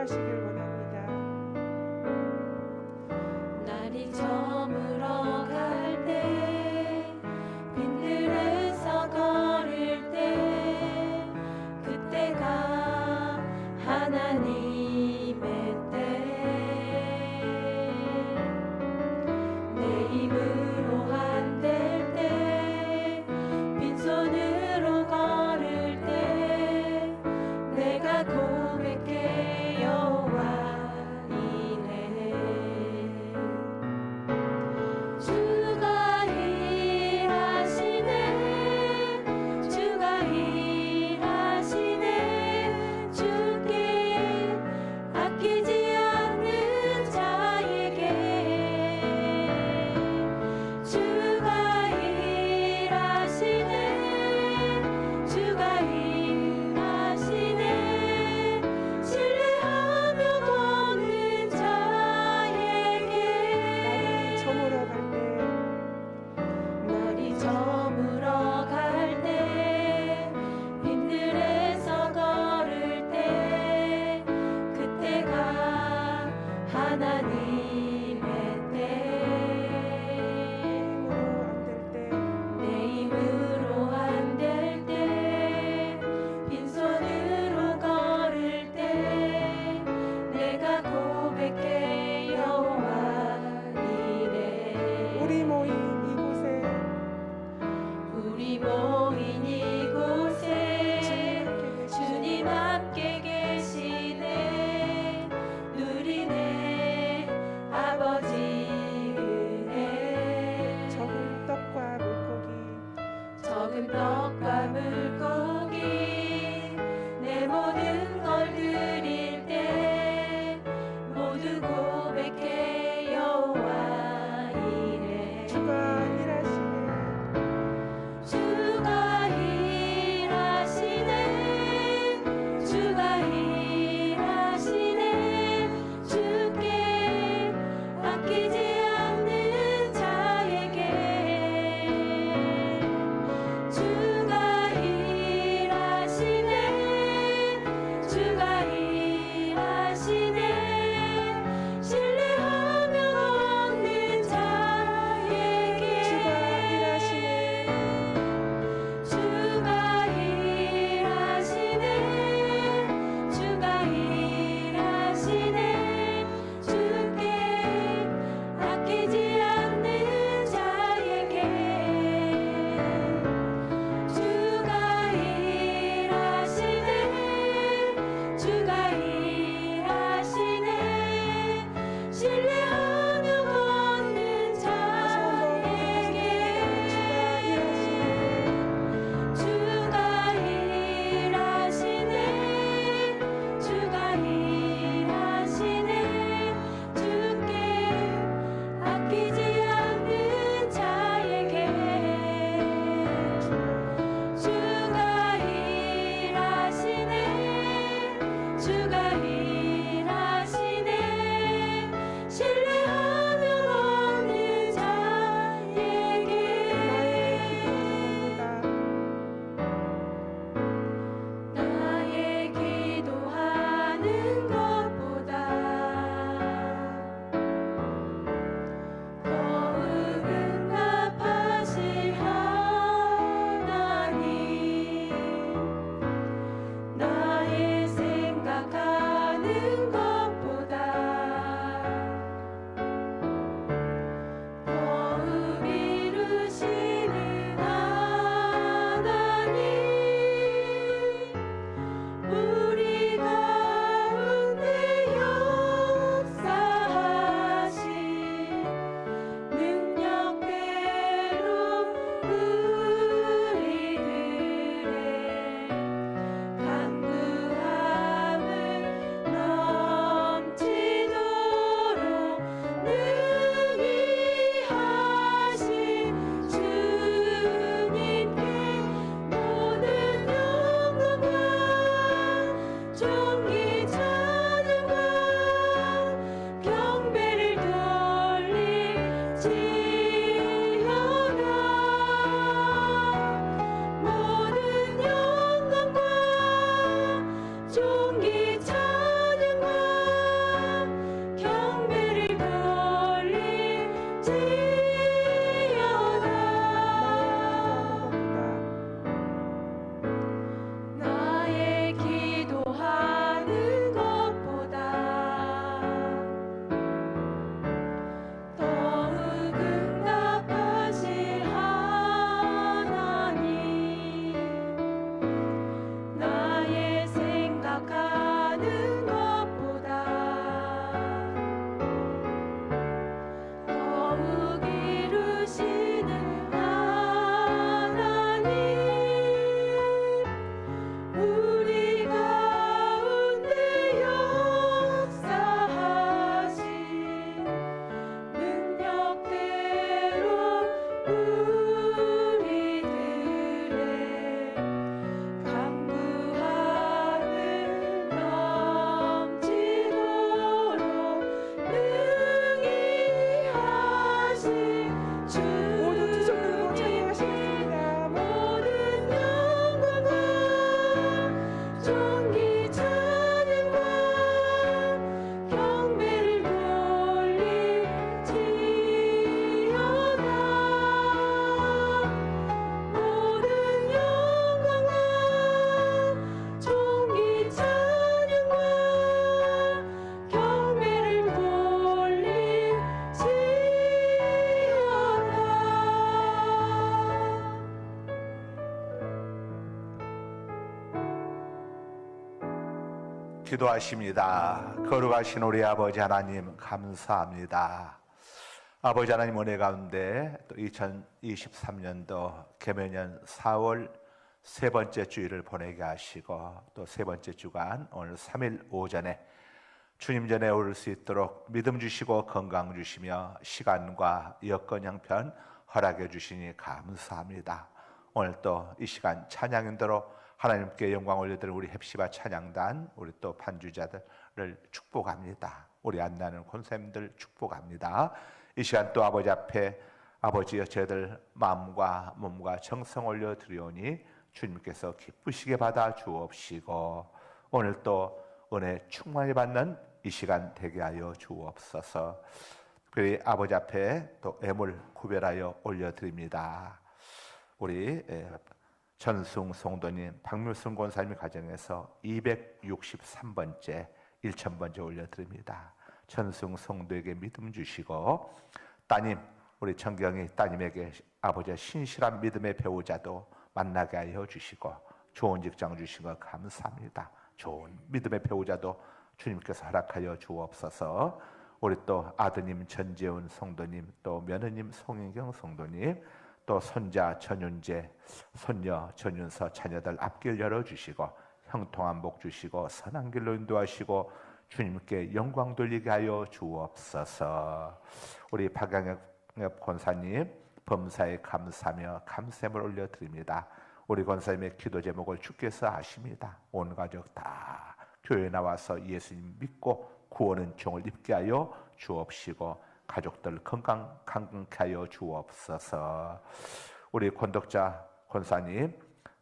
하시길 원합니다. 날이 저물어 갈 때, 빈들에서 걸을 때, 그때가 하나님의 때. 내 힘으로 안 될 때, 빈손으로 걸을 때, 내가 고백해 여호와 이래. 주가 일하시네, 주가 일하시네, 주께 기도하십니다. 거룩하신 우리 아버지 하나님 감사합니다. 아버지 하나님 은혜 가운데 또 2023년도 개면년 4월 세 번째 주일을 보내게 하시고 또 세 번째 주간 오늘 3일 오전에 주님 전에 오를 수 있도록 믿음 주시고 건강 주시며 시간과 여건 형편 허락해 주시니 감사합니다. 오늘 또 이 시간 찬양 인도로 하나님께 영광 올려드리는 우리 헵시바 찬양단, 우리 또 반주자들을 축복합니다. 우리 안나는 권사님들 축복합니다. 이 시간 또 아버지 앞에 아버지여 저희들 마음과 몸과 정성 올려드리오니 주님께서 기쁘시게 받아 주옵시고 오늘 또 은혜 충만히 받는 이 시간 되게 하여 주옵소서. 특별히 아버지 앞에 또 애물 구별하여 올려드립니다. 우리 전승 성도님, 박묘순 권사님 가정에서 263번째 1000번째 올려드립니다. 전승 성도에게 믿음 주시고 따님, 우리 정경이 따님에게 아버지의 신실한 믿음의 배우자도 만나게 하여 주시고 좋은 직장 주신 것 감사합니다. 좋은 믿음의 배우자도 주님께서 허락하여 주옵소서. 우리 또 아드님 전재훈 성도님, 또 며느님 송인경 성도님, 또 손자 전윤재, 손녀 전윤서 자녀들 앞길 열어주시고 형통한 복 주시고 선한 길로 인도하시고 주님께 영광 돌리게 하여 주옵소서. 우리 박양엽 권사님 범사에 감사하며 감샘을 올려드립니다. 우리 권사님의 기도 제목을 주께서 아십니다. 온 가족 다 교회 나와서 예수님 믿고 구원은 종을 입게 하여 주옵시고 가족들 건강하게 하여 주옵소서. 우리 권독자 권사님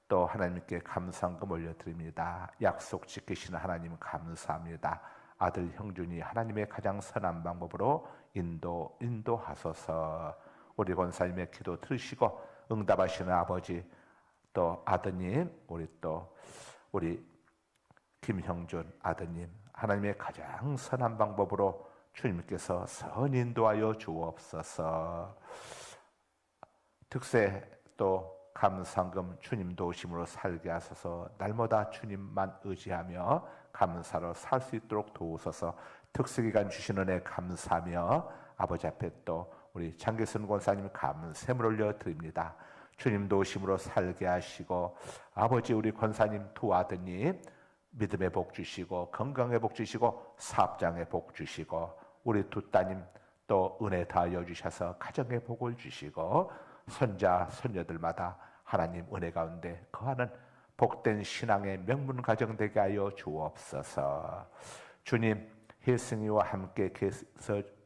또 하나님께 감사한금 올려드립니다. 약속 지키시는 하나님 감사합니다. 아들 형준이 하나님의 가장 선한 방법으로 인도하소서. 우리 권사님의 기도 들으시고 응답하시는 아버지 또 아드님 우리 김형준 아드님 하나님의 가장 선한 방법으로 주님께서 선 인도하여 주옵소서. 특세 또 감사금 주님 도우심으로 살게 하소서. 날마다 주님만 의지하며 감사로 살 수 있도록 도우소서. 특수기간 주시는 은혜 감사하며 아버지 앞에 또 우리 장계순 권사님 감샘을 올려드립니다. 주님 도우심으로 살게 하시고 아버지 우리 권사님 두 아드님 믿음의 복 주시고 건강의 복 주시고 사업장의 복 주시고 우리 두 따님 또 은혜 다하여 주셔서 가정의 복을 주시고 손자 손녀들마다 하나님 은혜 가운데 거하는 복된 신앙의 명문 가정 되게 하여 주옵소서. 주님 혜승이와 함께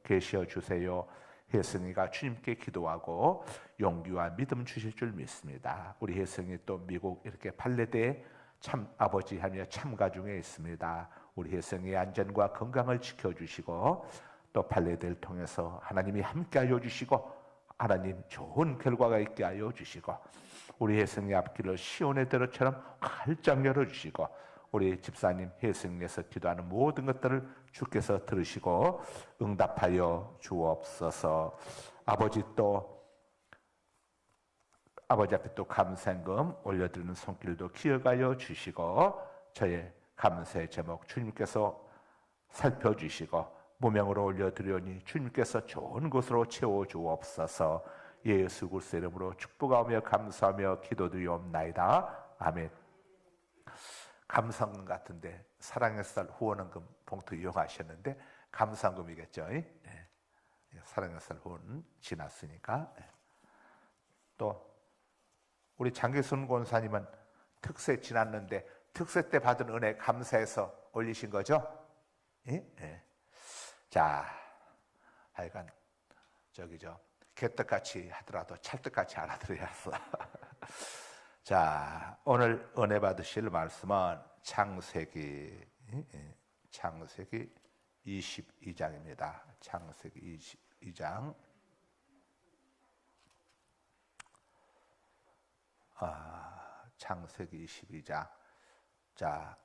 계셔 주세요. 혜승이가 주님께 기도하고 용기와 믿음 주실 줄 믿습니다. 우리 혜승이 또 미국 이렇게 발레대에 참 아버지 하며 참가 중에 있습니다. 우리 혜성의 안전과 건강을 지켜주시고 또 발레대를 통해서 하나님이 함께하여 주시고 하나님 좋은 결과가 있게 하여 주시고 우리 혜성의 앞길을 시온의 대로처럼 활짝 열어주시고 우리 집사님 혜성에서 기도하는 모든 것들을 주께서 들으시고 응답하여 주옵소서. 아버지 앞에 또 감사금 올려드리는 손길도 기억하여 주시고 저의 감사의 제목 주님께서 살펴주시고 무명으로 올려드리오니 주님께서 좋은 곳으로 채워주옵소서. 예수 그리스도의 이름으로 축복하며 감사하며 기도드리옵나이다. 아멘. 감사금 같은데 사랑의 쌀 후원원금 봉투 이용하셨는데 감사금이겠죠. 네. 사랑의 쌀 후원 지났으니까. 네. 또 우리 장계순 권사님은 특세 지났는데 특세 때 받은 은혜 감사해서 올리신 거죠? 예? 예. 자, 하여간 개떡같이 하더라도 찰떡같이 알아들어야서. 자, 오늘 은혜 받으실 말씀은 창세기 22장입니다. 창세기 22장. 창세기 22장. 자,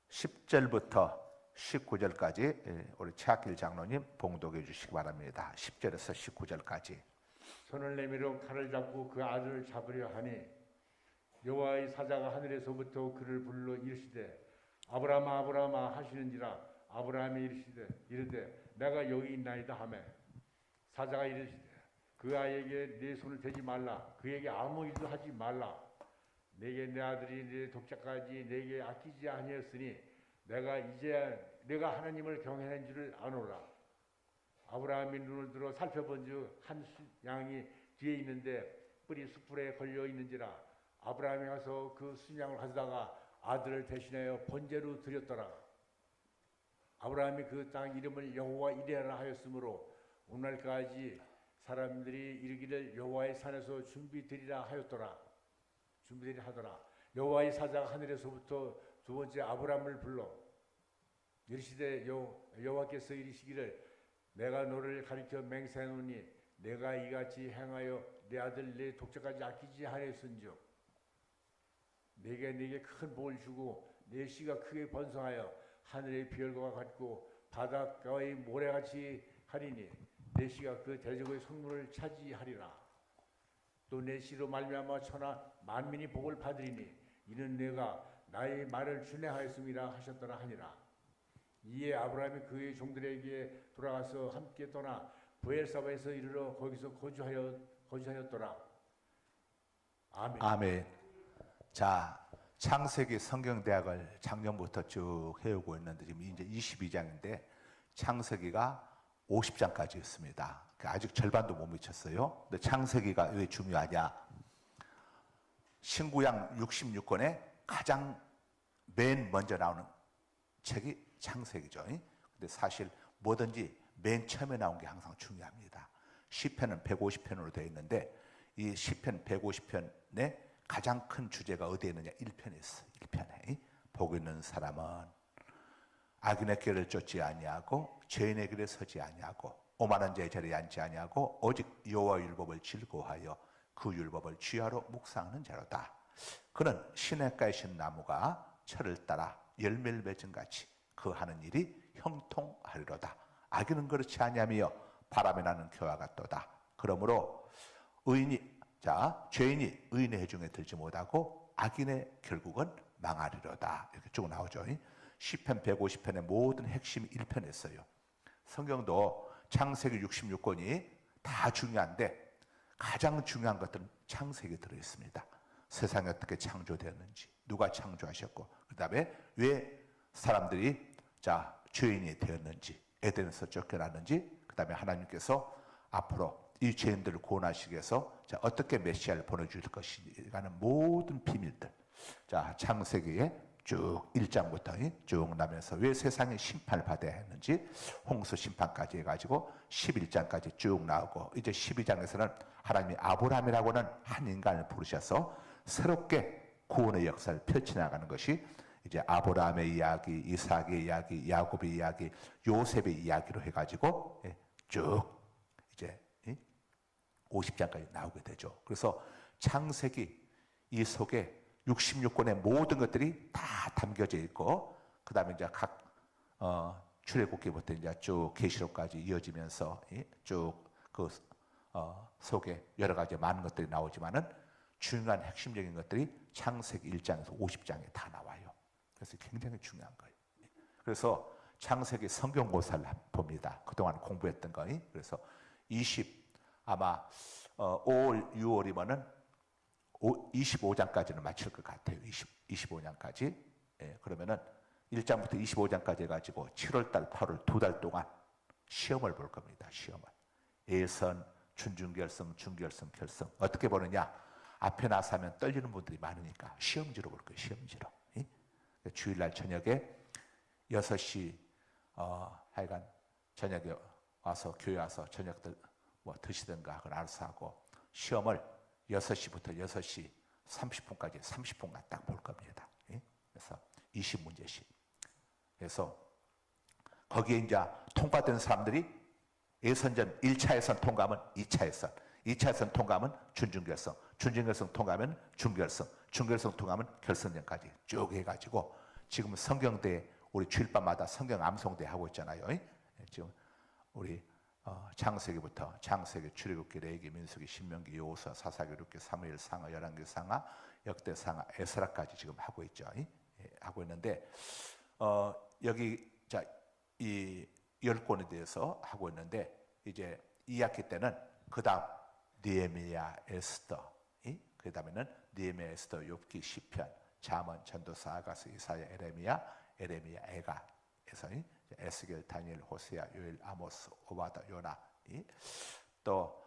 10절부터 19절까지 우리 최학길 장로님 봉독해 주시기 바랍니다. 10절에서 19절까지. 손을 내밀어 칼을 잡고 그 아들을 잡으려 하니 여호와의 사자가 하늘에서부터 그를 불러 이르시되 아브라함아 아브라함아 하시는지라 아브라함이 이르되 내가 여기 있나이다 하매 사자가 이르시되 그 아이에게 내 손을 대지 말라 그에게 아무 일도 하지 말라 내게 내 아들이 내 독자까지 내게 아끼지 아니하였으니 내가 하나님을 경외한 줄을 아노라. 아브라함이 눈을 들어 살펴본즉 한 양이 뒤에 있는데 뿔이 숯불에 걸려 있는지라 아브라함이 가서 그 순양을 가져다가 아들을 대신하여 번제로 드렸더라. 아브라함이 그 땅 이름을 여호와 이레라 하였으므로 오늘날까지 사람들이 이르기를 여호와의 산에서 준비되리라 하였더라. 준비되리라 하더라. 여호와의 사자가 하늘에서부터 두 번째 아브라함을 불러 이르시되 여호와께서 이르시기를 내가 너를 가리켜 맹세하노니 내가 이같이 행하여 내 아들 내 독자까지 아끼지 아니하였은즉 내게 큰 복을 주고 내 씨가 크게 번성하여 하늘의 별과 같고 바닷가의 모래같이 하리니 내 씨가 그 대적의 성문을 차지하리라. 또 내 씨로 말미암아 천하 만민이 복을 받으리니 이는 내가 나의 말을 준행하였음이라 하셨더라 하니라. 이에 아브라함이 그의 종들에게 돌아가서 함께 떠나 브엘사바에서 이르러 거기서 거주하였더라. 아멘. 아멘. 자, 창세기 성경대학을 작년부터 쭉 해오고 있는데 지금 이제 22장인데 창세기가 50장까지였습니다. 아직 절반도 못 미쳤어요. 근데 창세기가 왜 중요하냐? 신구약 66권에 가장 맨 먼저 나오는 책이 창세기죠. 근데 사실 뭐든지 맨 처음에 나온 게 항상 중요합니다. 시편은 150편으로 되어 있는데 이 시편 150편에 가장 큰 주제가 어디에 있느냐? 1편에 있어. 1편에. 보고 있는 사람은 악인의 길을 쫓지 아니하고 죄인의 길에 서지 아니하고 오만한 자의 자리에 앉지 아니하고 오직 여호와 율법을 즐거워하여 그 율법을 주야로 묵상하는 자로다. 그는 시냇가에 신 나무가 철을 따라 열매를 맺은 같이 그 하는 일이 형통하리로다. 악인은 그렇지 아니하며 바람에 나는 겨와 같도다. 그러므로 죄인이 의인의 해중에 들지 못하고 악인의 결국은 망하리로다. 이렇게 쭉 나오죠. 시편 150편의 모든 핵심이 1편에 있어요. 성경도 창세기 66권이 다 중요한데 가장 중요한 것들은 창세기에 들어있습니다. 세상이 어떻게 창조되었는지, 누가 창조하셨고, 그 다음에 왜 사람들이 죄인이 되었는지, 에덴에서 쫓겨났는지, 그 다음에 하나님께서 앞으로 이 죄인들을 구원하시기 위해서 어떻게 메시아를 보내줄 것인가는 모든 비밀들. 창세기에 쭉 1장부터 쭉 나면서 왜 세상에 심판을 받아야 했는지 홍수 심판까지 해가지고 11장까지 쭉 나오고 이제 12장에서는 하나님이 아브라함이라고는 한 인간을 부르셔서 새롭게 구원의 역사를 펼쳐나가는 것이 이제 아브라함의 이야기, 이삭의 이야기, 야곱의 이야기, 요셉의 이야기로 해가지고 쭉 이제 50장까지 나오게 되죠. 그래서 창세기 이 속에 66권의 모든 것들이 다 담겨져 있고, 그 다음에 이제 각 출애굽기부터 이제 쭉 계시록까지 이어지면서 쭉 그 속에 여러 가지 많은 것들이 나오지만은 중요한 핵심적인 것들이 창세기 1장에서 50장에 다 나와요. 그래서 굉장히 중요한 거예요. 그래서 창세기 성경고사를 봅니다. 그동안 공부했던 거. 그래서 아마 5월, 6월이면은 25장까지는 마칠 것 같아요. 25장까지. 그러면은 1장부터 25장까지 해가지고 7월달, 8월 2달 동안 시험을 볼 겁니다. 시험을. 예선, 준중결승, 중결승, 결승. 어떻게 보느냐? 앞에 나서 하면 떨리는 분들이 많으니까 시험지로 볼 거예요. 시험지로. 주일날 저녁에 6시 하여간 저녁에 와서 교회 와서 저녁들 뭐 드시든가 그걸 알아서 하고 시험을 6시부터 6시 30분까지 30분간 딱 볼 겁니다. 그래서 20문제씩. 그래서 거기에 이제 통과된 사람들이 예선전 1차 예선 통과하면 2차 예선, 2차 예선 통과하면 준중결승, 준중결승 통과하면 중결승, 중결승 통과하면 결승전까지 쭉 해가지고 지금 성경대 우리 주일밤마다 성경 암송대 하고 있잖아요. 지금 우리 창세기부터 창세기, 출애굽기, 레위기, 민수기, 신명기, 여호수아, 사사기, 룻기, 사무엘, 상하, 열왕기, 상하, 역대상 에스라까지 지금 하고 있죠. 하고 있는데 여기 이 10권에 대해서 하고 있는데 이제 2학기 때는 그다음 느헤미야, 에스더, 그다음에는 느헤미야, 에스더, 욥기, 시편, 잠언, 전도서, 아가서, 이사야, 에레미야, 애가에서 에스겔, 다니엘, 호세아, 요엘, 아모스, 오바다, 요나, 또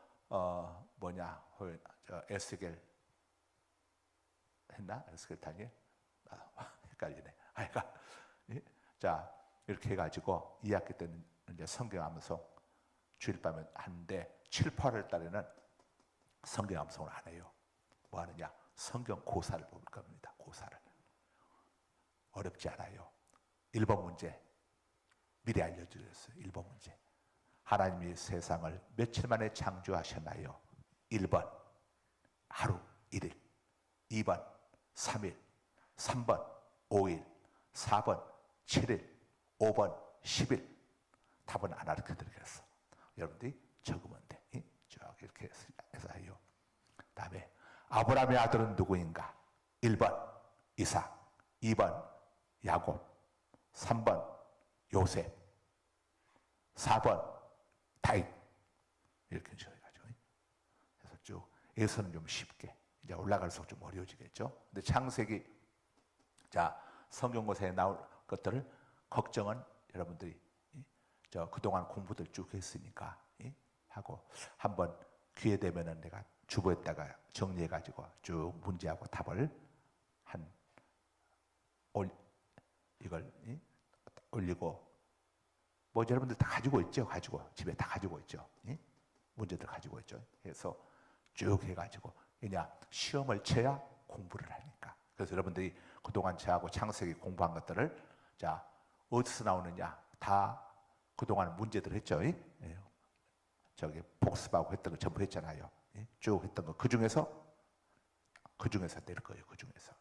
에스겔 했나? 에스겔, 다니엘? 헷갈리네. 하여간 자 이렇게 해가지고 2학기 때는 이제 성경 암송 주일밤에 하는데 7, 8월 달에는 성경 암송을 안 해요. 뭐 하느냐? 성경 고사를 볼 겁니다. 고사를. 어렵지 않아요. 1번 문제 미리 알려드렸어요. 1번 문제. 하나님이 세상을 며칠 만에 창조하셨나요? 1번 하루 1일, 2번 3일, 3번 5일, 4번 7일, 5번 10일. 답은 안 가르쳐드리겠어. 여러분들이 적으면 돼. 쭉 이렇게 해서 해요. 다음에 아브라함의 아들은 누구인가? 1번 이삭, 2번 야곱, 3번 요셉, 4번 다윗. 이렇게 적어가지고 그래서 쭉 에서는 좀 쉽게 이제 올라갈수록 좀 어려워지겠죠. 근데 창세기 성경고사에 나올 것들을 걱정은 여러분들이 그동안 공부들 쭉 했으니까 하고 한번 기회 되면은 내가 주보에다가 정리해가지고 쭉 문제하고 답을 이걸 올리고 뭐 여러분들 다 가지고 있죠. 집에 다 가지고 있죠. 문제들 가지고 있죠. 그래서 쭉 해가지고 그냥 시험을 쳐야 공부를 하니까. 그래서 여러분들이 그동안 저하고 창세기 공부한 것들을 어디서 나오느냐 다 그동안 문제들 했죠. 저기 복습하고 했던 거 전부 했잖아요. 쭉 했던 거 그 중에서 낼 거예요. 그 중에서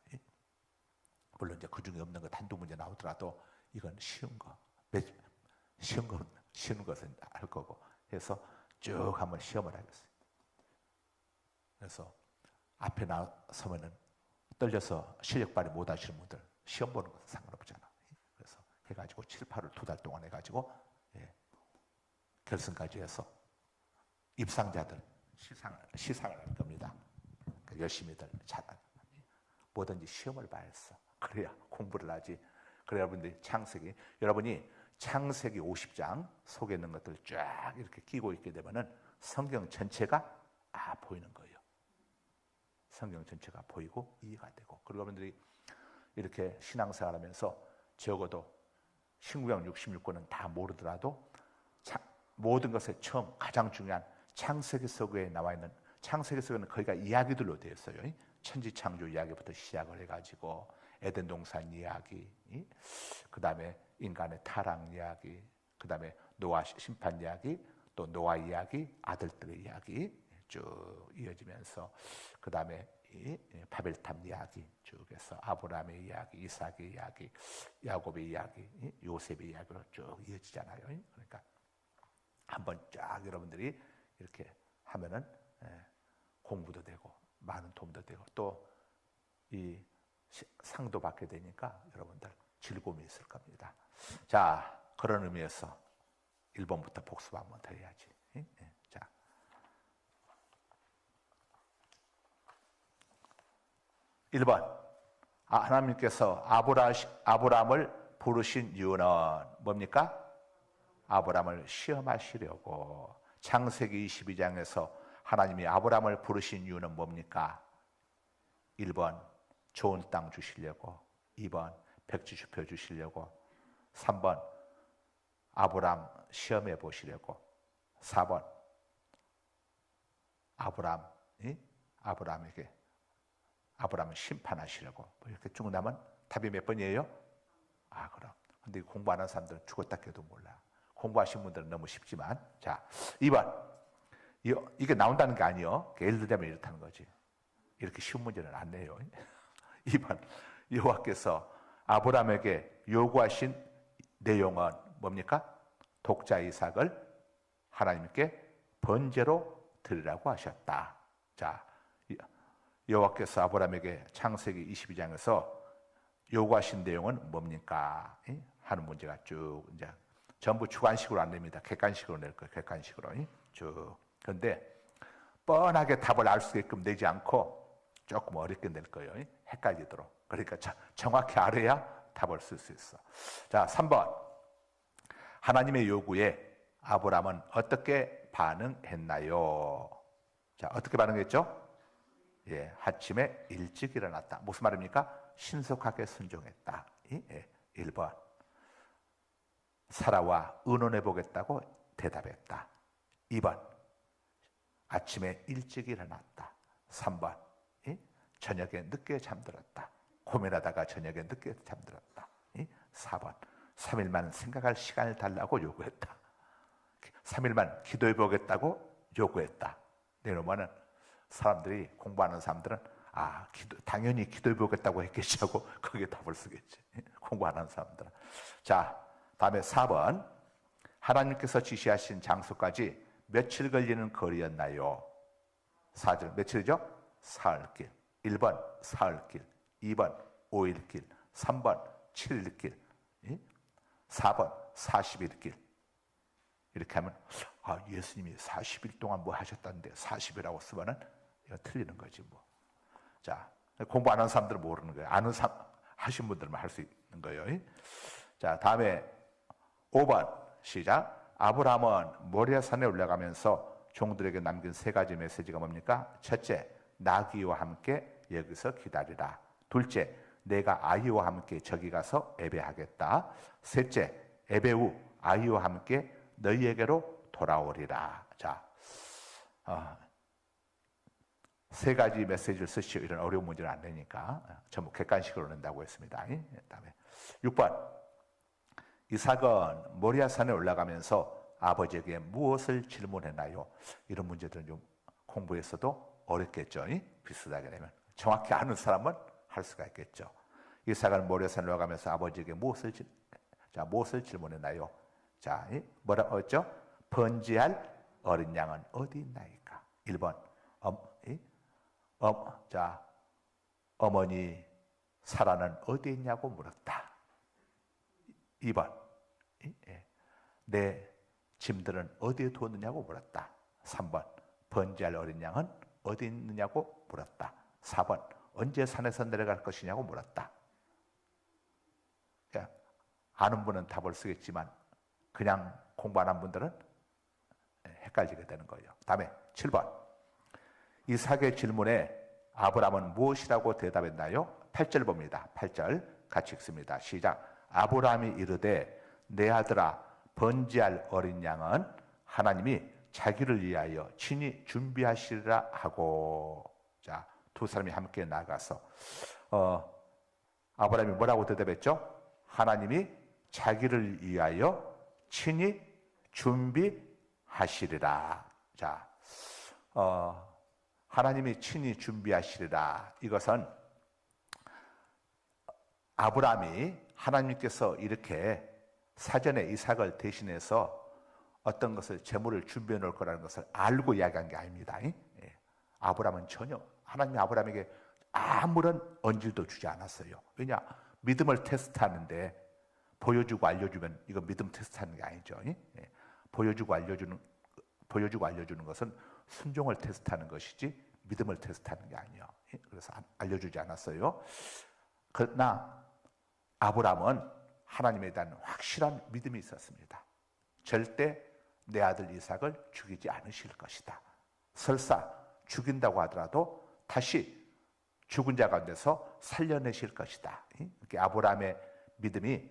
물론 이제 그 중에 없는 것 한두 문제 나오더라도 이건 쉬운 것은 할 거고 해서 쭉 한번 시험을 하겠어요. 그래서 앞에 나서면은 떨려서 실력 발휘 못 하시는 분들 시험 보는 것은 상관없잖아. 그래서 해가지고 7, 8월 2달 동안 해가지고 결승까지 해서 입상자들 시상을 할 겁니다. 그러니까 열심히들 뭐든지 시험을 봐야겠어. 그래야 공부를 하지. 그래 여러분들이 여러분이 창세기 50장 속에 있는 것들을 쫙 이렇게 끼고 있게 되면은 성경 전체가 보이는 거예요. 성경 전체가 보이고 이해가 되고. 그리고 여러분들이 이렇게 신앙생활하면서 적어도 신구약 66권은 다 모르더라도 모든 것의 처음 가장 중요한 창세기 속에 나와 있는 창세기 속에는 거기가 이야기들로 되어 있어요. 천지창조 이야기부터 시작을 해가지고 에덴 동산 이야기, 그 다음에 인간의 타락 이야기, 그 다음에 노아 심판 이야기, 또 노아 이야기, 아들들의 이야기 쭉 이어지면서 그 다음에 바벨탑 이야기 쭉 해서 아브라함의 이야기, 이삭의 이야기, 야곱의 이야기, 요셉의 이야기로 쭉 이어지잖아요. 그러니까 한번 쫙 여러분들이 이렇게 하면은 공부도 되고 많은 도움도 되고 또 이 상도 받게 되니까 여러분들 즐거움이 있을 겁니다. 자, 그런 의미에서 1번부터 복습 한번 더 해야지. 자, (1번) 하나님께서 아브라함을 부르신 이유는 뭡니까? 아브라함을 시험하시려고. 창세기 22장에서 하나님이 아브라함을 부르신 이유는 뭡니까? 1번 좋은 땅 주시려고, 2번 백지주표 주시려고, 3번 아브라함 시험해 보시려고, 4번 아브라함을 심판하시려고. 뭐 이렇게 쭉 나면 답이 몇 번이에요? 그럼. 근데 공부 안 하는 사람들은 죽었다 깨도 몰라. 공부하신 분들은 너무 쉽지만. 자, 2번. 이게 나온다는 게 아니요. 예를 들자면 이렇다는 거지. 이렇게 쉬운 문제는 안 내요. 2번. 여호와께서 아브라함에게 요구하신 내용은 뭡니까? 독자 이삭을 하나님께 번제로 드리라고 하셨다. 자, 여호와께서 아브라함에게 창세기 22장에서 요구하신 내용은 뭡니까? 하는 문제가 쭉 이제 전부 주관식으로 안 냅니다. 객관식으로 낼 거예요. 객관식으로 쭉. 그런데 뻔하게 답을 알 수 있게끔 내지 않고 조금 어렵게 낼 거예요. 헷갈리도록. 그러니까 정확히 알아야 답을 쓸 수 있어. 자, 3번. 하나님의 요구에 아브라함은 어떻게 반응했나요? 자, 어떻게 반응했죠? 예, 아침에 일찍 일어났다. 무슨 말입니까? 신속하게 순종했다. 1번. 사라와 의논해 보겠다고 대답했다. 2번. 아침에 일찍 일어났다. 3번. 저녁에 늦게 잠들었다. 고민하다가 저녁에 늦게 잠들었다. 4번. 3일만 생각할 시간을 달라고 요구했다. 3일만 기도해 보겠다고 요구했다. 내놓으면은 사람들이, 공부하는 사람들은 당연히 기도해 보겠다고 했겠지 하고 거기에 답을 쓰겠지. 공부하는 사람들은. 자, 다음에 4번. 하나님께서 지시하신 장소까지 며칠 걸리는 거리였나요? 4절 며칠이죠? 사흘길. 1번 사흘길, 2번 5일길, 3번 7일길, 4번 40일길. 이렇게 하면 예수님이 40일 동안 뭐 하셨다는데 40이라고 쓰면은 이거 틀리는 거지 뭐. 자, 공부 안 하는 사람들은 모르는 거예요. 아는 사람, 하신 분들만 할 수 있는 거예요. 자, 다음에 5번 시작. 아브라함은 모리아산에 올라가면서 종들에게 남긴 3가지 메시지가 뭡니까? 첫째, 나귀와 함께 여기서 기다리라. 둘째, 내가 아이와 함께 저기 가서 예배하겠다. 셋째, 예배 후 아이와 함께 너희에게로 돌아오리라. 자, 3가지 메시지를 쓰시오. 이런 어려운 문제를 안 내니까 전부 객관식으로 낸다고 했습니다. 다음에 6번. 이삭은 모리아산에 올라가면서 아버지에게 무엇을 질문했나요? 이런 문제들은 좀 공부에서도 어렵겠죠. 비슷하게 되면 정확히 아는 사람은 할 수가 있겠죠. 이삭은 모리아산에 올라가면서 아버지에게 무엇을 질문했나요? 자, 뭐라고 했죠? 번제할 어린 양은 어디 있나이까? 1번 어머니 사라는 어디 있냐고 물었다. 2번 내 짐들은 어디에 두었느냐고 물었다. 3번 번제할 어린 양은 어디 있느냐고 물었다. 4번 언제 산에서 내려갈 것이냐고 물었다. 아는 분은 답을 쓰겠지만 그냥 공부 안 한 분들은 헷갈리게 되는 거예요. 다음에 7번. 이삭의 질문에 아브라함은 무엇이라고 대답했나요? 8절 봅니다. 8절 같이 읽습니다. 시작. 아브라함이 이르되 내 아들아 번제할 어린 양은 하나님이 자기를 위하여 친히 준비하시리라 하고. 자, 두 사람이 함께 나가서 아브라함이 뭐라고 대답했죠? 하나님이 자기를 위하여 친히 준비하시리라. 자, 하나님이 친히 준비하시리라. 이것은 아브라함이 하나님께서 이렇게 사전에 이삭을 대신해서 어떤 것을 제물을 준비해 놓을 거라는 것을 알고 이야기한 게 아닙니다. 아브라함은 전혀 하나님이 아브라함에게 아무런 언질도 주지 않았어요. 왜냐? 믿음을 테스트하는데 보여주고 알려주면 이거 믿음 테스트하는 게 아니죠. 보여주고 알려주는 것은 순종을 테스트하는 것이지 믿음을 테스트하는 게 아니에요. 그래서 알려주지 않았어요. 그러나 아브라함은 하나님에 대한 확실한 믿음이 있었습니다. 절대 내 아들 이삭을 죽이지 않으실 것이다. 설사 죽인다고 하더라도 다시 죽은 자 가운데서 살려내실 것이다. 이렇게 아브라함의 믿음이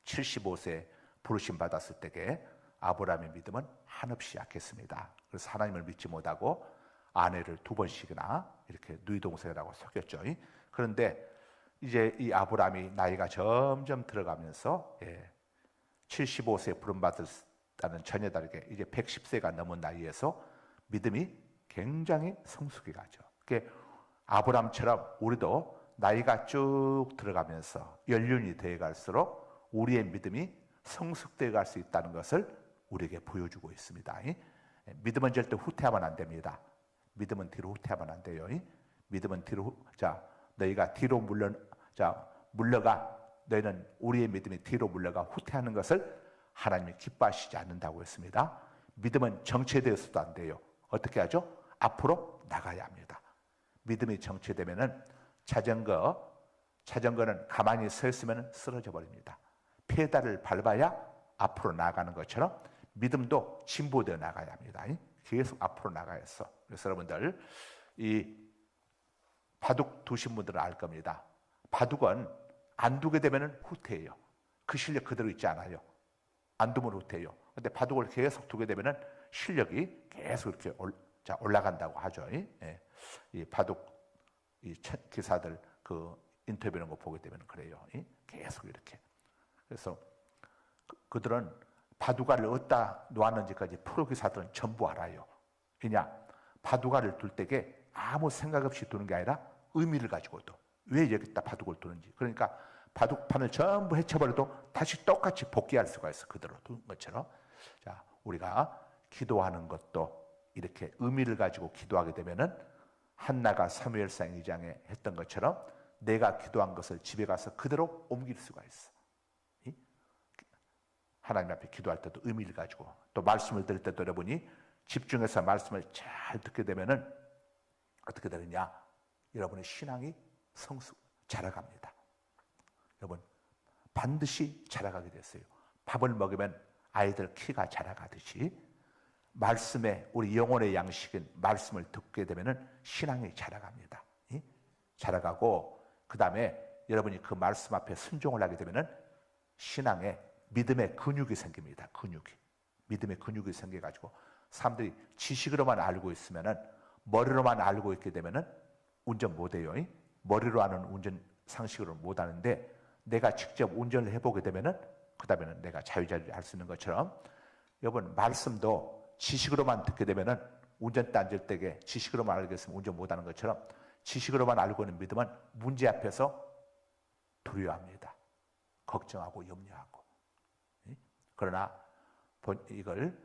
75세 부르심 받았을 때에 아브라함의 믿음은 한없이 약했습니다. 그래서 하나님을 믿지 못하고 아내를 2번씩이나 이렇게 누이 동생이라고 속였죠. 그런데 이제 이 아브라함이 나이가 점점 들어가면서 75세 부름받았다는 처녀들에게 이제 110세가 넘은 나이에서 믿음이 굉장히 성숙해 가죠. 아브라함처럼 우리도 나이가 쭉 들어가면서 연륜이 되어 갈수록 우리의 믿음이 성숙되어 갈 수 있다는 것을 우리에게 보여주고 있습니다. 믿음은 절대 후퇴하면 안 됩니다. 믿음은 뒤로 후퇴하면 안 돼요. 믿음은 뒤로 자 너희가 뒤로 물러가 너희는 우리의 믿음이 뒤로 물러가 후퇴하는 것을 하나님이 기뻐하시지 않는다고 했습니다. 믿음은 정체되어서도 안 돼요. 어떻게 하죠? 앞으로 나가야 합니다. 믿음이 정체되면은 자전거는 가만히 서 있으면 쓰러져 버립니다. 페달을 밟아야 앞으로 나가는 것처럼 믿음도 진보되어 나가야 합니다. 계속 앞으로 나가야 했어. 그래서 여러분들 이 바둑 두신 분들은 알 겁니다. 바둑은 안 두게 되면 후퇴해요. 그 실력 그대로 있지 않아요. 안 두면 후퇴해요. 근데 바둑을 계속 두게 되면 실력이 계속 이렇게 올라간다고 하죠. 이 바둑 기사들 그 인터뷰하는 거 보게 되면 그래요. 계속 이렇게. 그래서 그들은 바둑알을 어디다 놓았는지까지 프로 기사들은 전부 알아요. 그냥 바둑알을 둘 때에 아무 생각 없이 두는 게 아니라 의미를 가지고 둬. 왜 여기다 바둑을 두는지. 그러니까 바둑판을 전부 해쳐버려도 다시 똑같이 복귀할 수가 있어. 그대로 두는 것처럼. 자, 우리가 기도하는 것도 이렇게 의미를 가지고 기도하게 되면은 한나가 사무엘상 2장에 했던 것처럼 내가 기도한 것을 집에 가서 그대로 옮길 수가 있어. 하나님 앞에 기도할 때도 의미를 가지고 또 말씀을 들을 때도 여러분이 집중해서 말씀을 잘 듣게 되면은 어떻게 되느냐? 여러분의 신앙이 자라갑니다. 여러분 반드시 자라가게 됐어요. 밥을 먹으면 아이들 키가 자라가듯이 말씀에 우리 영혼의 양식인 말씀을 듣게 되면은 신앙이 자라갑니다. 자라가고 그 다음에 여러분이 그 말씀 앞에 순종을 하게 되면은 신앙에 믿음의 근육이 생깁니다. 믿음의 근육이 생겨가지고 사람들이 지식으로만 알고 있으면은 머리로만 알고 있게 되면은 운전 못해요. 머리로 하는 운전 상식으로는 못하는데 내가 직접 운전을 해보게 되면은 그 다음에는 내가 자유자재로 할 수 있는 것처럼 여러분 말씀도 지식으로만 듣게 되면은 운전대 앉을 때에 지식으로만 알겠으면 운전 못하는 것처럼 지식으로만 알고 있는 믿음은 문제 앞에서 두려워합니다. 걱정하고 염려하고. 그러나 이걸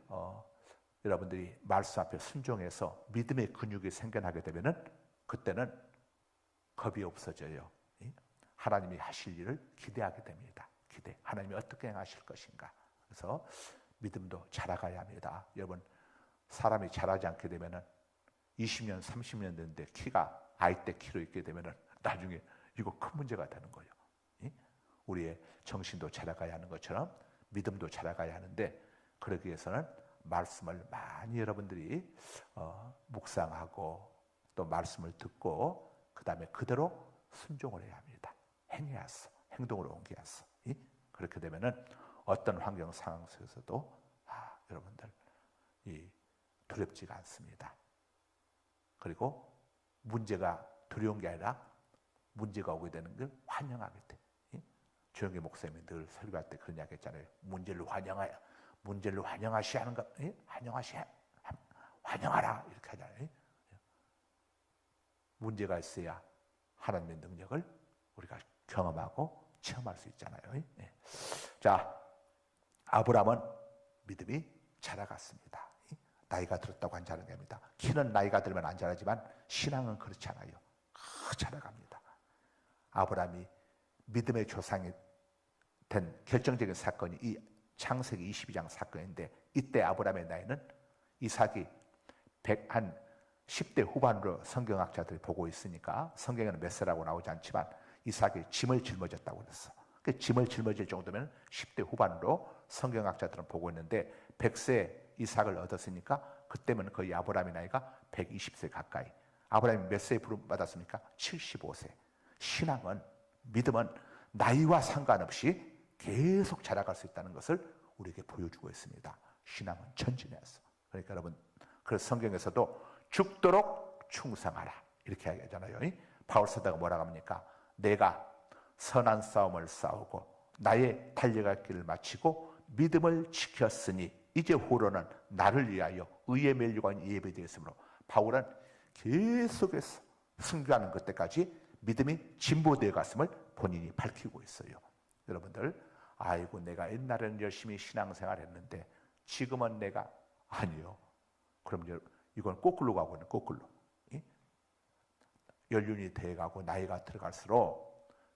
여러분들이 말씀 앞에 순종해서 믿음의 근육이 생겨나게 되면은 그때는 겁이 없어져요. 하나님이 하실 일을 기대하게 됩니다. 하나님이 어떻게 행하실 것인가. 그래서 믿음도 자라가야 합니다. 여러분 사람이 자라지 않게 되면은 20년, 30년 됐는데 키가 아이 때 키로 있게 되면은 나중에 이거 큰 문제가 되는 거예요. 우리의 정신도 자라가야 하는 것처럼 믿음도 자라가야 하는데 그러기 위해서는 말씀을 많이 여러분들이 묵상하고 또 말씀을 듣고 그 다음에 그대로 순종을 해야 합니다. 행해야서 행동으로 옮겨야서. 그렇게 되면은 어떤 환경 상황 속에서도 여러분들 두렵지가 않습니다. 그리고 문제가 두려운 게 아니라 문제가 오게 되는 걸 환영하게 돼. 조영기 목사님이 늘 설교할 때 그런 이야기 했잖아요. 문제를 환영하셔야 하는 것, 환영하라 이렇게 하잖아요. 문제가 있어야 하나님의 능력을 우리가 경험하고 체험할 수 있잖아요. 자, 아브라함은 믿음이 자라갔습니다. 나이가 들었다고 안 자라는 겁니다. 키는 나이가 들면 안 자라지만 신앙은 그렇지 않아요. 자라갑니다. 아브라함이 믿음의 조상이 된 결정적인 사건이 이 창세기 22장 사건인데 이때 아브라함의 나이는 이삭이 한 10대 후반으로 성경학자들이 보고 있으니까 성경에는 몇 세라고 나오지 않지만 이삭이 짐을 짊어졌다고 그랬어. 그 짐을 짊어질 정도면 10대 후반으로 성경학자들은 보고 있는데 100세 이삭을 얻었으니까 그때면 거의 아브라함의 나이가 120세 가까이. 아브라함이 몇 세에 부름받았습니까? 75세. 신앙은 믿음은 나이와 상관없이 계속 자라갈 수 있다는 것을 우리에게 보여주고 있습니다. 신앙은 전진해서. 그러니까 여러분 그래서 성경에서도 죽도록 충성하라 이렇게 하잖아요. 바울 사도가 뭐라고 합니까? 내가 선한 싸움을 싸우고 나의 달려갈 길을 마치고 믿음을 지켰으니 이제 후로는 나를 위하여 의에 멸류관 예배되었으므로 바울은 계속해서 승교하는 그때까지 믿음이 진보되어 갔음을 본인이 밝히고 있어요. 여러분들 아이고 내가 옛날에는 열심히 신앙생활 했는데 지금은 내가 아니요. 그럼 이건 거꾸로 가고 있는 거꾸로. 연륜이 돼가고 나이가 들어갈수록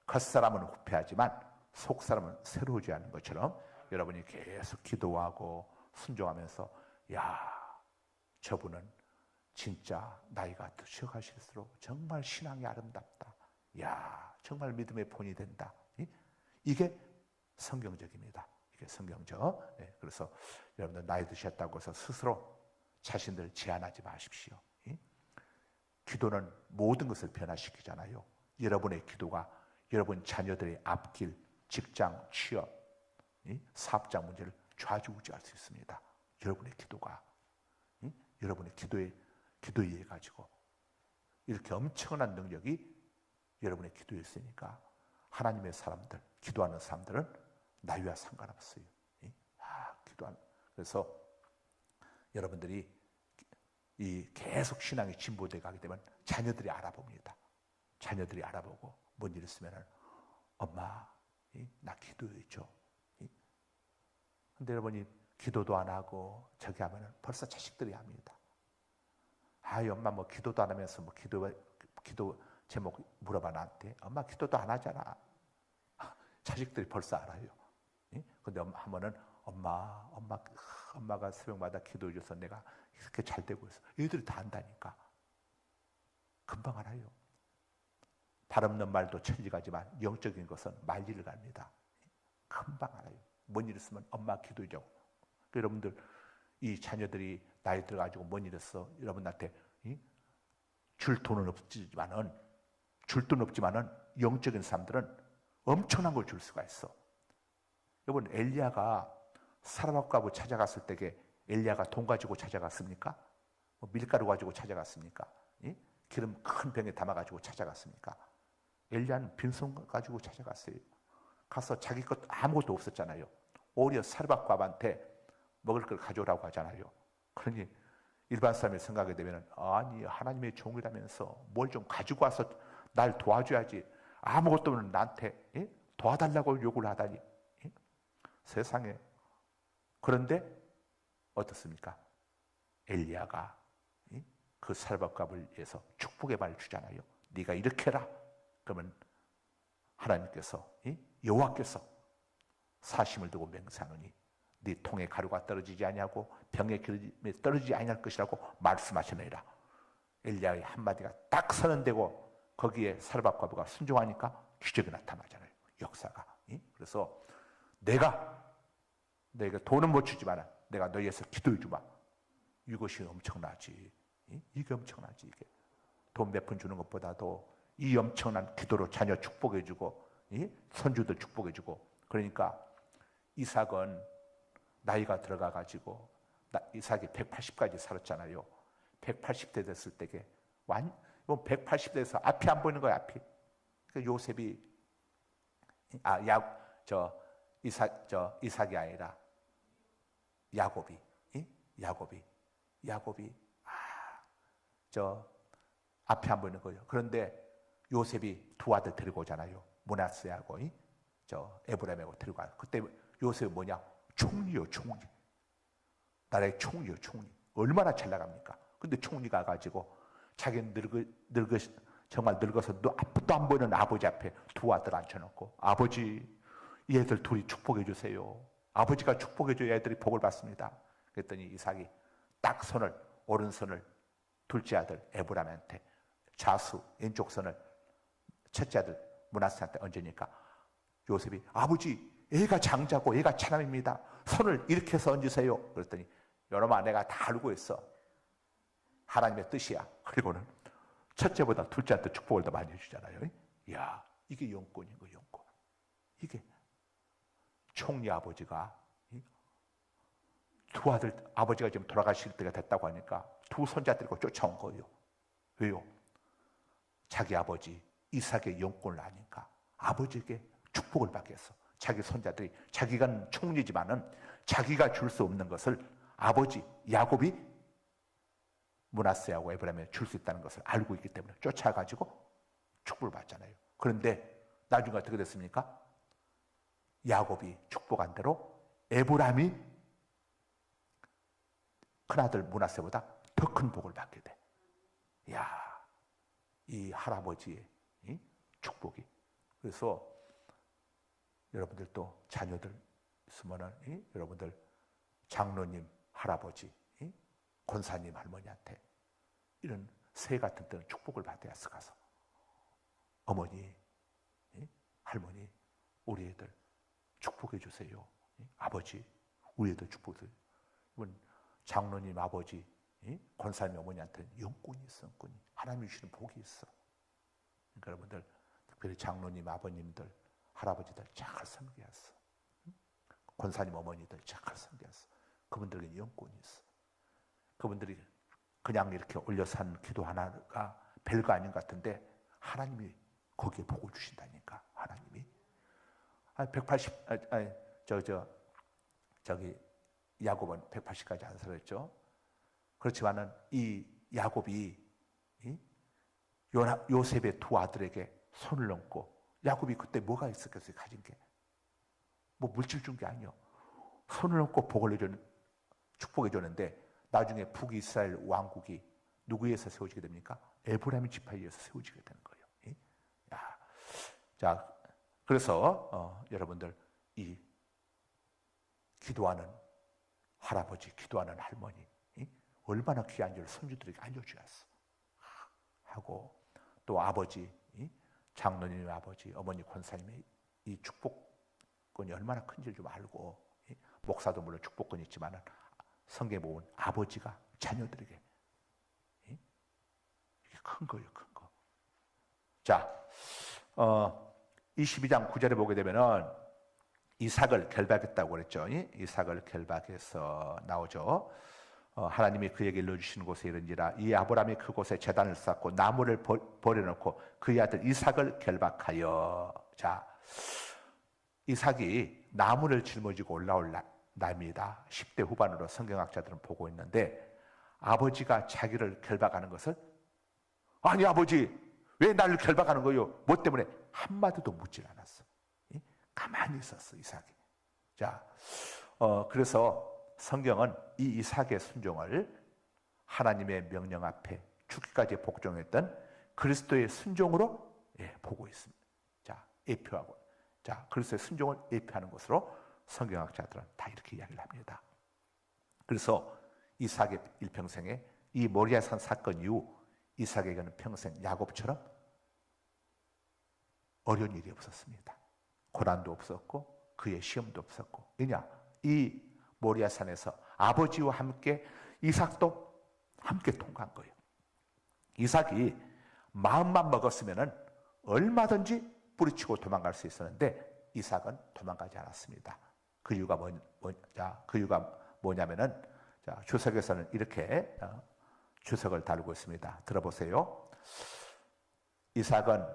겉사람은 후패하지만 속사람은 새로워져야 하는 것처럼 여러분이 계속 기도하고 순종하면서 야, 저분은 진짜 나이가 드셔가실수록 정말 신앙이 아름답다. 야, 정말 믿음의 본이 된다. 이게 성경적입니다. 이게 성경적. 네, 그래서 여러분들 나이 드셨다고 해서 스스로 자신들 제한하지 마십시오. 기도는 모든 것을 변화시키잖아요. 여러분의 기도가 여러분 자녀들의 앞길, 직장, 취업, 사업장 문제를 좌지우지할 수 있습니다. 여러분의 기도가, 여러분의 기도에 의해 가지고 이렇게 엄청난 능력이 여러분의 기도에 있으니까 하나님의 사람들, 기도하는 사람들은 나이와 상관없어요. 그래서 여러분들이 이 계속 신앙이 진보돼 가게 되면 자녀들이 알아봅니다. 자녀들이 알아보고 뭔 일 있으면은 엄마, 나 기도해줘. 근데 여러분이 기도도 안 하고 저기 하면은 벌써 자식들이 합니다. 아이, 엄마 뭐 기도도 안 하면서 뭐 기도 제목 물어봐 나한테. 엄마 기도도 안 하잖아. 자식들이 벌써 알아요. 근데 하면은 엄마가 새벽마다 기도해줘서 내가 이렇게 잘 되고 있어. 얘들이 다 안다니까. 금방 알아요. 발 없는 말도 천리가지만 영적인 것은 말리를 갑니다. 금방 알아요. 뭔 일 있으면 엄마 기도해줘. 여러분들 이 자녀들이 나이 들어가지고 뭔 일 있어. 여러분한테 줄 돈은 없지만은 영적인 사람들은 엄청난 걸 줄 수가 있어. 여러분 엘리야가 사르밧갑을 찾아갔을 때에 엘리야가 돈 가지고 찾아갔습니까? 밀가루 가지고 찾아갔습니까? 기름 큰 병에 담아가지고 찾아갔습니까? 엘리야는 빈손 가지고 찾아갔어요. 가서 자기 것 아무것도 없었잖아요. 오히려 사르밧갑한테 먹을 걸 가져오라고 하잖아요. 그러니 일반 사람이 생각하게 되면 아니 하나님의 종이라면서 뭘 좀 가지고 와서 날 도와줘야지. 아무것도 없는 나한테 도와달라고 요구를 하다니. 세상에. 그런데 어떻습니까? 엘리야가 그 사르밧갑을 위해서 축복의 말을 주잖아요. 네가 이렇게 해라. 그러면 하나님께서 여호와께서 사심을 두고 맹세하노니 네 통에 가루가 떨어지지 아니하고 병에 기름이 떨어지지 아니할 것이라고 말씀하시느니라. 엘리야의 한마디가 딱 선언되고 거기에 사르밧갑이 순종하니까 기적이 나타나잖아요. 역사가. 그래서 내가 돈은 못 주지만 내가 너희에서 기도해 주마. 이것이 엄청나지. 이게 엄청나지. 이게 돈 몇 푼 주는 것보다도 이 엄청난 기도로 자녀 축복해 주고 손주들 축복해 주고. 그러니까 이삭은 나이가 들어가 가지고 이삭이 180까지 살았잖아요. 180대 됐을 때게 180대에서 앞이 안 보이는 거야. 앞이. 그러니까 요셉이 이삭이 아니라 야곱이 앞이 안 보이는 거예요. 그런데 요셉이 두 아들 데리고 오잖아요. 므낫세하고 에브라임하고 데리고 와요. 그때 요셉이 뭐냐? 총리요, 총리. 나라의 총리요, 총리. 얼마나 잘 나갑니까? 근데 총리가 가지고 자기는 정말 늙어서 앞도 안 보이는 아버지 앞에 두 아들 앉혀놓고 아버지, 이 애들 둘이 축복해 주세요. 아버지가 축복해 줘야 애들이 복을 받습니다. 그랬더니 이삭이 딱 오른손을 둘째 아들 에브라임한테, 좌수 왼쪽 손을 첫째 아들 므낫세한테 얹으니까 요셉이 아버지, 애가 장자고 애가 차남입니다. 손을 이렇게 해서 얹으세요. 그랬더니 여러분, 내가 다 알고 있어. 하나님의 뜻이야. 그리고는 첫째보다 둘째한테 축복을 더 많이 해주잖아요. 이야, 이게 영권인 거예요, 영권. 이게 총리 아버지가 두 아들, 아버지가 지금 돌아가실 때가 됐다고 하니까 두 손자 데리고 쫓아온 거예요. 왜요? 자기 아버지 이삭의 영권을 아니까 아버지에게 축복을 받겠어. 자기 손자들이, 자기가 총리지만은 자기가 줄 수 없는 것을 아버지 야곱이 므낫세하고 에브라임에 줄 수 있다는 것을 알고 있기 때문에 쫓아가지고 축복을 받잖아요. 그런데 나중에 어떻게 됐습니까? 야곱이 축복한 대로 에브라임이 큰아들 므낫세보다 더 큰 복을 받게 돼. 이야, 이 할아버지의 이 축복이. 그래서 여러분들도 자녀들 있으면은 여러분들 장로님, 할아버지, 권사님, 할머니한테 이런 새해 같은 때는 축복을 받아야 가서 어머니, 할머니, 우리 애들 축복해 주세요. 아버지, 우리 애들 축복해 주세요. 이번 장로님, 아버지, 권사님, 어머니한테는 영권이 있어, 영권이. 하나님이 주시는 복이 있어. 그러니까 여러분들 특별히 장로님, 아버님들, 할아버지들 잘 섬겨야어. 권사님, 어머니들 잘 섬겨야어. 그분들에게 영권이 있어. 그분들이 그냥 이렇게 올려서 한 기도 하나가 별거 아닌 것 같은데 하나님이 거기에 복을 주신다니까. 하나님이 180 저기 야곱은 180까지 안 살았죠. 그렇지만은 이 야곱이 요셉의 두 아들에게 손을 얹고, 야곱이 그때 뭐가 있었겠어요? 가진 게 뭐 물질 준 게 아니요. 손을 얹고 복을 내주는, 축복해 줬는데 나중에 북이스라엘 왕국이 누구에서 세워지게 됩니까? 에브라임 지파에 의해서 세워지게 되는 거예요. 자, 그래서 여러분들 이 기도하는 할아버지, 기도하는 할머니 얼마나 귀한 줄 손주들에게 알려줘야어. 하고 또 아버지, 장로님의 아버지, 어머니 권사님의 이 축복권이 얼마나 큰지 좀 알고, 목사도 물론 축복권이 있지만 성경에 보면 아버지가 자녀들에게 이게 큰 거예요, 큰 거. 자, 22장 9절에 보게 되면은 이삭을 결박했다고 그랬죠. 이삭을 결박해서 나오죠. 하나님이 그에게 일러주시는 곳에 이른지라 이 아브라함이 그곳에 제단을 쌓고 나무를 버려놓고 그의 아들 이삭을 결박하여. 자, 이삭이 나무를 짊어지고 올라올 날입니다. 10대 후반으로 성경학자들은 보고 있는데 아버지가 자기를 결박하는 것을, 아니 아버지 왜 나를 결박하는 거요? 뭐 때문에? 한마디도 묻질 않았어. 가만히 있었어 이삭이. 자, 그래서 성경은 이 이삭의 순종을 하나님의 명령 앞에 죽기까지 복종했던 그리스도의 순종으로 보고 있습니다. 자, 예표하고, 자, 그리스도의 순종을 예표하는 것으로 성경학자들은 다 이렇게 이야기를 합니다. 그래서 이삭의 일평생에 이 모리아산 사건 이후 이삭에게는 평생 야곱처럼 어려운 일이 없었습니다. 고난도 없었고 그의 시험도 없었고. 왜냐? 이 모리아산에서 아버지와 함께 이삭도 함께 통과한 거예요. 이삭이 마음만 먹었으면 얼마든지 뿌리치고 도망갈 수 있었는데 이삭은 도망가지 않았습니다. 그 이유가 뭐냐면은, 자, 주석에서는 이렇게 주석을 달고 있습니다. 들어보세요. 이삭은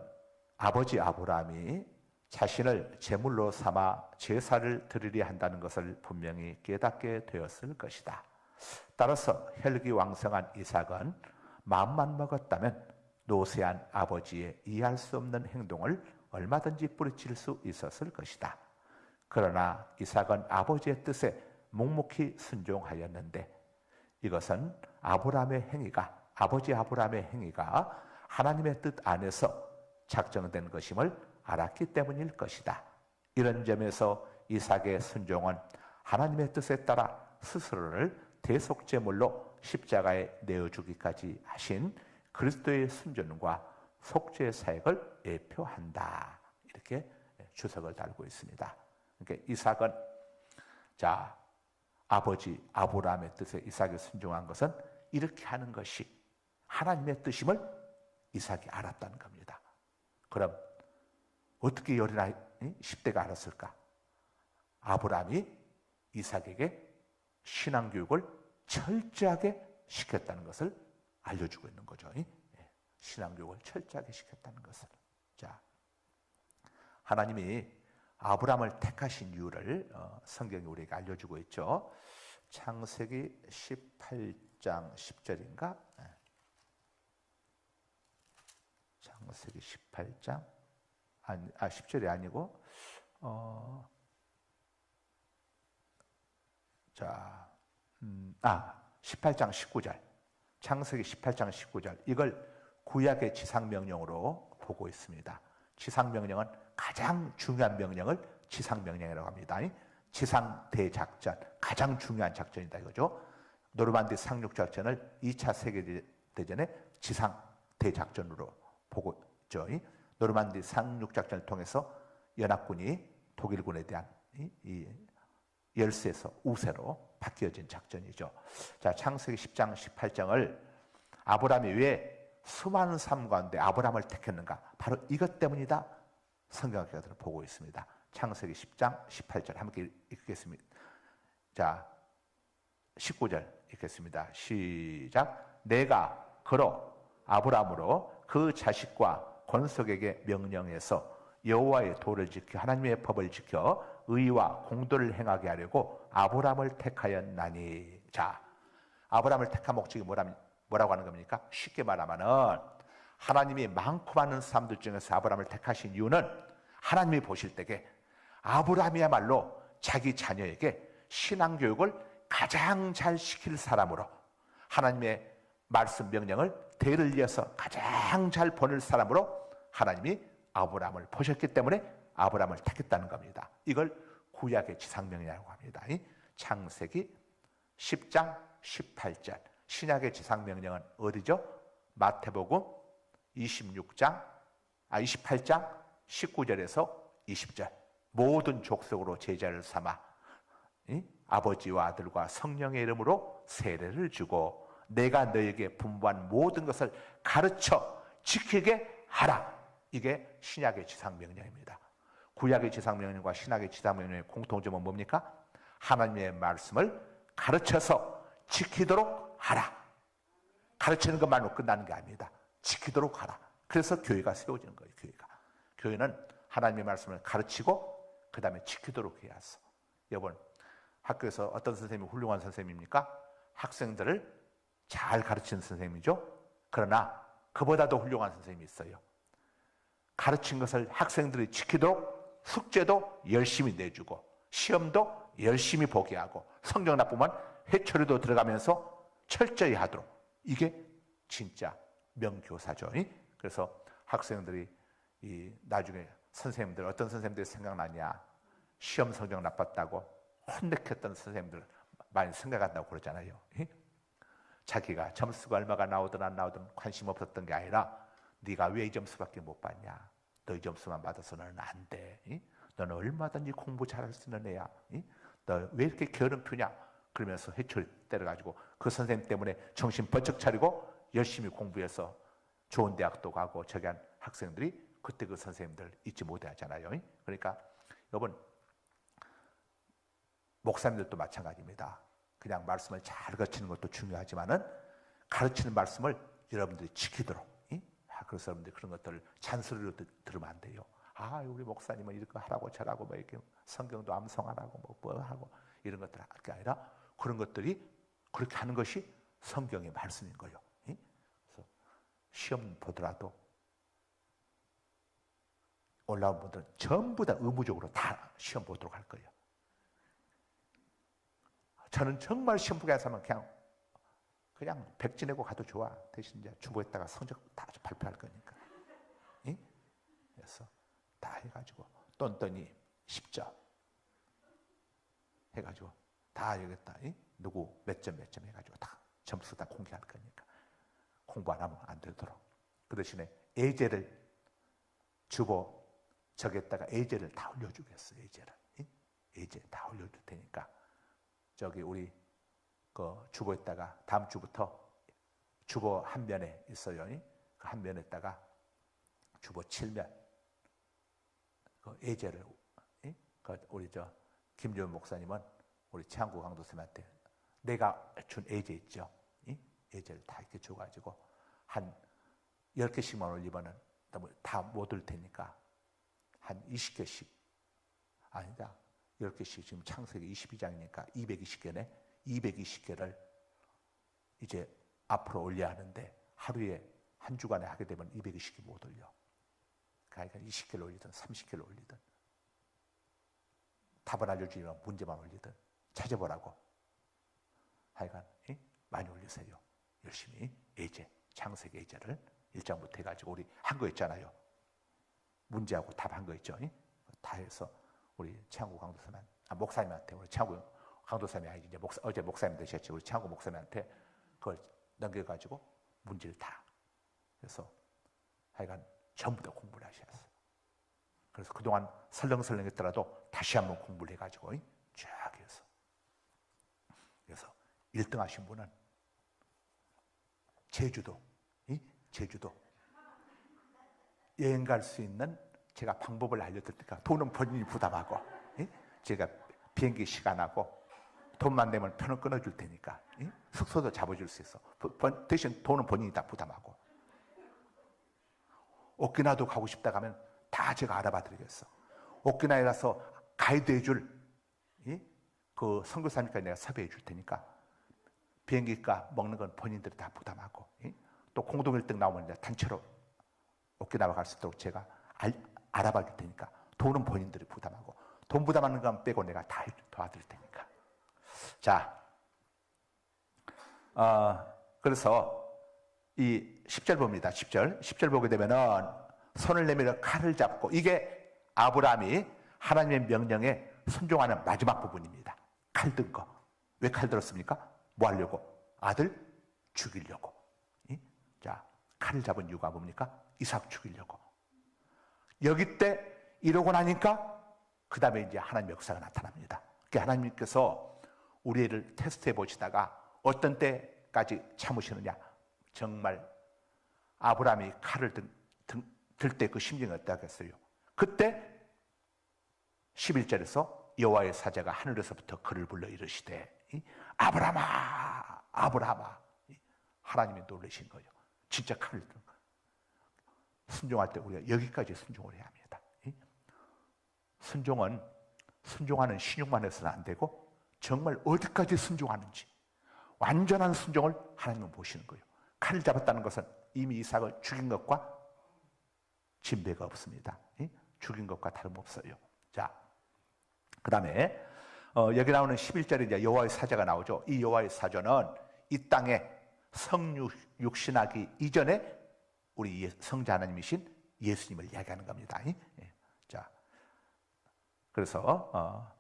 아버지 아브라함이 자신을 제물로 삼아 제사를 드리려 한다는 것을 분명히 깨닫게 되었을 것이다. 따라서 혈기왕성한 이삭은 마음만 먹었다면 노쇠한 아버지의 이해할 수 없는 행동을 얼마든지 뿌리칠 수 있었을 것이다. 그러나 이삭은 아버지의 뜻에 묵묵히 순종하였는데 이것은 아버지 아브라함의 행위가 하나님의 뜻 안에서 작정된 것임을 알았기 때문일 것이다. 이런 점에서 이삭의 순종은 하나님의 뜻에 따라 스스로를 대속제물로 십자가에 내어주기까지 하신 그리스도의 순종과 속죄 사역을 예표한다. 이렇게 주석을 달고 있습니다. 그러니까 이삭은, 자, 아버지 아브라함의 뜻에 이삭이 순종한 것은 이렇게 하는 것이 하나님의 뜻임을 이삭이 알았다는 겁니다. 그럼 어떻게 어린아이 10대가 알았을까? 아브라함이 이삭에게 신앙교육을 철저하게 시켰다는 것을 알려주고 있는 거죠. 신앙교육을 철저하게 시켰다는 것을. 자, 하나님이 아브라함을 택하신 이유를 성경이 우리에게 알려주고 있죠. 창세기 18장 10절인가? 창세기 18장 10절이 아니고 18장 19절. 창세기 18장 19절. 이걸 구약의 지상명령으로 보고 있습니다. 지상명령은 가장 중요한 명령을 지상명령이라고 합니다. 지상대작전, 가장 중요한 작전이다 이거죠. 노르만디 상륙작전을 2차 세계대전의 지상대작전으로 보고 있죠. 노르만디 상륙작전을 통해서 연합군이 독일군에 대한 이 열세에서 우세로 바뀌어진 작전이죠. 자, 창세기 10장 18장을 아브라함이 왜 수많은 삶 가운데 아브라함을 택했는가? 바로 이것 때문이다. 성경학자들은 보고 있습니다. 창세기 10장 18절 함께 읽겠습니다. 자, 19절 읽겠습니다. 시작. 내가 그로 아브라함으로 그 자식과 권속에게 명령해서 여호와의 도를 지켜 하나님의 법을 지켜 의와 공도를 행하게 하려고 아브라함을 택하였나니. 자, 아브라함을 택한 목적이 뭐라고 하는 겁니까? 쉽게 말하면은 하나님이 많고 많은 사람들 중에서 아브라함을 택하신 이유는 하나님이 보실 때에 아브라함이야말로 자기 자녀에게 신앙교육을 가장 잘 시킬 사람으로 하나님의 말씀 명령을 대를 이어서 가장 잘 보낼 사람으로 하나님이 아브라함을 보셨기 때문에 아브라함을 택했다는 겁니다. 이걸 구약의 지상명령이라고 합니다. 창세기 10장 18절. 신약의 지상명령은 어디죠? 마태복음 28장 19절에서 20절. 모든 족속으로 제자를 삼아 아버지와 아들과 성령의 이름으로 세례를 주고 내가 너에게 분부한 모든 것을 가르쳐 지키게 하라. 이게 신약의 지상명령입니다. 구약의 지상명령과 신약의 지상명령의 공통점은 뭡니까? 하나님의 말씀을 가르쳐서 지키도록 하라. 가르치는 것만으로 끝나는 게 아닙니다. 지키도록 하라. 그래서 교회가 세워지는 거예요. 교회는 하나님의 말씀을 가르치고 그 다음에 지키도록 해야 해서. 여러분, 학교에서 어떤 선생님이 훌륭한 선생님입니까? 학생들을 잘 가르치는 선생님이죠. 그러나 그보다도 훌륭한 선생님이 있어요. 가르친 것을 학생들이 지키도록 숙제도 열심히 내주고 시험도 열심히 보게 하고 성적 나쁘면 회초리도 들어가면서 철저히 하도록. 이게 진짜 명교사죠. 그래서 학생들이 나중에 선생님들, 어떤 선생님들이 생각나냐? 시험 성적 나빴다고 혼내켰던 선생님들 많이 생각한다고 그러잖아요. 자기가 점수가 얼마가 나오든 안 나오든 관심 없었던 게 아니라 네가 왜 이 점수밖에 못 받냐? 너 이 점수만 받아서 너는 안 돼. 너는 얼마든지 공부 잘할 수 있는 애야. 너 왜 이렇게 게으름 피우냐? 그러면서 회초리 때려가지고 그 선생님 때문에 정신 번쩍 차리고 열심히 공부해서 좋은 대학도 가고 저기 한 학생들이 그때 그 선생님들 잊지 못해 하잖아요. 그러니까 여러분, 목사님들도 마찬가지입니다. 그냥 말씀을 잘 가르치는 것도 중요하지만은 가르치는 말씀을 여러분들이 지키도록. 그래서 여러분들이 그런 것들을 잔소리로 들으면 안 돼요. 아, 우리 목사님은 이렇게 하라고 저라고 뭐 이렇게 성경도 암송하라고 뭐 하고 이런 것들 할 게 아니라 그런 것들이 그렇게 하는 것이 성경의 말씀인 거예요. 그래서 시험 보더라도 올라온 분들은 전부 다 의무적으로 다 시험 보도록 할 거예요. 저는 정말 시험 보게 하면 그냥 백지 내고 가도 좋아. 대신 이제 주보에다가 성적 다 발표할 거니까. 그래서 다 해가지고 똔똔이 10점 해가지고 다 여기다 누구 몇 점 해가지고 다 점수 다 공개할 거니까 공부 안 하면 안 되도록. 그 대신에 예제를 주보 저기에다가 예제를 다 올려주겠어. 예제 다 올려줄 테니까 저기 우리 그 주보에다가 다음 주부터 주보 한 면에 있어요. 그 한 면에다가 주보 7면 그 예제를 그 우리 저 김조은 목사님은 우리 최한구 강도쌤한테 내가 준 예제 있죠. 예제를 다 이렇게 줘가지고 한 10개씩만 올리면은 다 못 올 테니까 한 20개씩 아니다. 10개씩 지금 창세기 22장이니까 220개네. 220개를 이제 앞으로 올려야 하는데 하루에 한 주간에 하게 되면 220개 못 올려. 그러니까 20개를 올리든 30개를 올리든 답을 알려주면 문제만 올리든 찾아보라고. 하여간 많이 올리세요. 열심히 예제, 창세기 예제를 1장부터 해가지고 우리 한 거 있잖아요. 문제하고 답 한 거 있죠. 다 해서 우리 최한구 강도사님, 목사님한테, 우리 최한구 강도사님이 아니지, 이제 어제 목사님 되셨지. 우리 최한구 목사님한테 그걸 넘겨가지고 문제를 다 해서 하여간 전부 다 공부를 하셨어요. 그래서 그동안 설렁설렁 했더라도 다시 한번 공부를 해가지고 쫙 해서, 그래서 1등 하신 분은 제주도 여행 갈 수 있는 제가 방법을 알려드릴 테니까 돈은 본인이 부담하고, 제가 비행기 시간하고 돈만 내면 편을 끊어줄 테니까, 숙소도 잡아줄 수 있어. 대신 돈은 본인이 다 부담하고, 오키나와도 가고 싶다 하면 다 제가 알아봐 드리겠어. 오키나와에 가서 가이드 해줄 그 선교사님까지 내가 섭외해 줄 테니까 비행기값 먹는 건 본인들이 다 부담하고, 또 공동 1등 나오면 이제 단체로 오키나와 갈 수 있도록 제가 알아봐 줄 테니까 돈은 본인들이 부담하고, 돈 부담하는 건 빼고 내가 다 도와드릴 테니까. 자, 그래서 이 10절 봅니다. 10절 보게 되면은 손을 내밀어 칼을 잡고, 이게 아브라함이 하나님의 명령에 순종하는 마지막 부분입니다. 칼 든 거. 왜 칼 들었습니까? 뭐 하려고? 아들 죽이려고. 자, 칼을 잡은 이유가 뭡니까? 이삭 죽이려고. 여기 때 이러고 나니까 그 다음에 이제 하나님 역사가 나타납니다. 그러니까 하나님께서 우리를 테스트해 보시다가 어떤 때까지 참으시느냐. 정말 아브라함이 칼을 들 때 그 심정이 어떠겠어요? 그때 11절에서 여호와의 사자가 하늘에서부터 그를 불러 이르시되 아브라함아 아브라함아. 하나님이 놀라신 거예요. 진짜 칼을 든 거예요. 순종할 때 우리가 여기까지 순종을 해야 합니다. 순종은 순종하는 신용만 해서는 안 되고 정말 어디까지 순종하는지 완전한 순종을 하나님은 보시는 거예요. 칼을 잡았다는 것은 이미 이삭을 죽인 것과 진배가 없습니다. 죽인 것과 다름없어요. 자, 그 다음에 여기 나오는 11절에 이제 여호와의 사자가 나오죠. 이 여호와의 사자는 이 땅에 성육신하기 이전에 우리 성자 하나님이신 예수님을 이야기하는 겁니다. 자, 그래서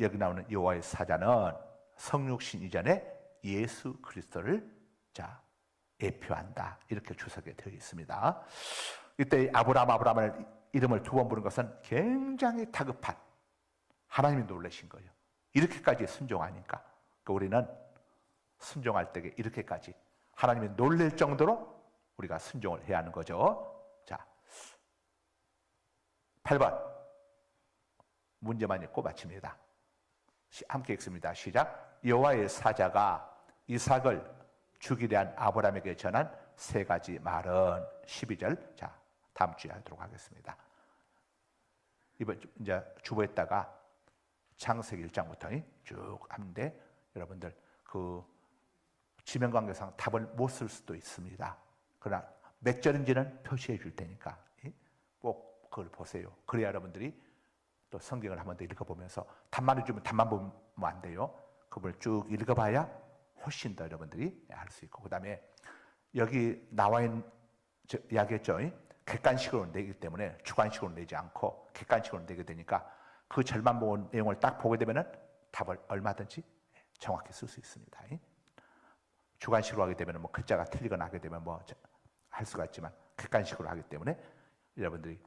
여기 나오는 여호와의 사자는 성육신 이전에 예수 그리스도를 예표한다. 이렇게 주석에 되어 있습니다. 이때 아브라함을 이름을 2번 부른 것은 굉장히 다급한, 하나님이 놀라신 거예요. 이렇게까지 순종하니까. 우리는 순종할 때 이렇게까지 하나님이 놀랄 정도로 우리가 순종을 해야 하는 거죠. 자, 8번 문제만 읽고 마칩니다. 함께 읽습니다. 시작. 여호와의 사자가 이삭을 죽이려 한 아브라함에게 전한 3가지 말은 12절. 자, 다음 주에 하도록 하겠습니다. 이번 이제 주보했다가 창세기 1장부터 쭉 하는데 여러분들 그 지명관계상 답을 못 쓸 수도 있습니다. 그러나 몇 절인지는 표시해 줄 테니까 꼭 그걸 보세요. 그래야 여러분들이 또 성경을 한 번 더 읽어보면서 답만 해주면 답만 보면 안 돼요. 그걸 쭉 읽어봐야 훨씬 더 여러분들이 알 수 있고, 그 다음에 여기 나와 있는 이야기했죠. 객관식으로 내기 때문에 주관식으로 내지 않고 객관식으로 내게 되니까 그 절만 본 내용을 딱 보게 되면은 답을 얼마든지 정확히 쓸 수 있습니다. 주관식으로 하게 되면 뭐 글자가 틀리거나 하게 되면 뭐 할 수가 있지만 객관식으로 하기 때문에 여러분들이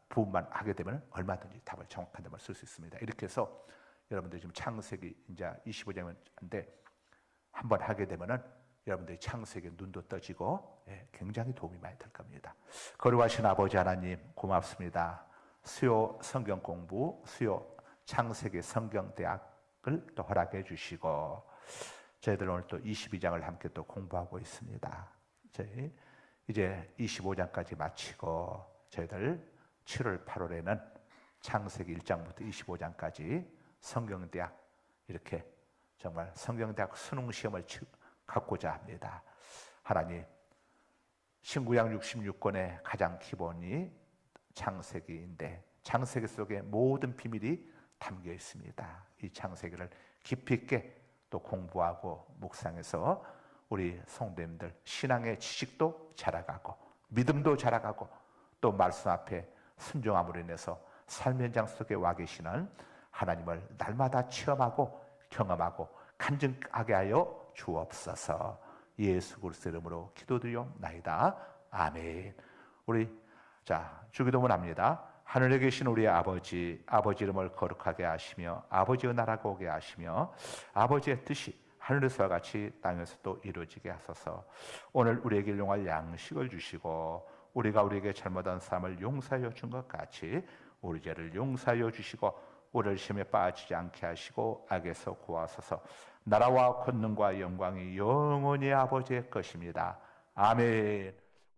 부분만 하게 되면 얼마든지 답을 정확한 답을 쓸 수 있습니다. 이렇게 해서 여러분들이 지금 창세기 이제 25장인데 한번 하게 되면은 여러분들이 창세기 눈도 떠지고 굉장히 도움이 많이 될 겁니다. 거룩하신 아버지 하나님 고맙습니다. 수요 성경 공부, 수요 창세기 성경대학을 또 허락해 주시고 저희들 오늘 또 22장을 함께 또 공부하고 있습니다. 저희 이제 25장까지 마치고 저희들 7월, 8월에는 창세기 1장부터 25장까지 성경대학 이렇게 정말 성경대학 수능시험을 갖고자 합니다. 하나님, 신구약 66권의 가장 기본이 창세기인데 창세기 속에 모든 비밀이 담겨 있습니다. 이 창세기를 깊이 있게 또 공부하고 묵상해서 우리 성도님들 신앙의 지식도 자라가고 믿음도 자라가고 또 말씀 앞에 순종함으로 인해서 삶의 현장 속에 와 계시는 하나님을 날마다 체험하고 경험하고 간증하게 하여 주옵소서. 예수 그리스도 이름으로 기도드리옵나이다. 아멘. 우리 주기도문 합니다. 하늘에 계신 우리 아버지 이름을 거룩하게 하시며 아버지의 나라가 오게 하시며 아버지의 뜻이 하늘에서와 같이 땅에서도 이루어지게 하소서. 오늘 우리에게 일용할 양식을 주시고 우리가 우리에게 잘못한 사람을 용서하여 준 것 같이 우리 죄를 용서하여 주시고 우리를 시험에 빠지지 않게 하시고 악에서 구하소서. 나라와 권능과 영광이 영원히 아버지의 것입니다. 아멘.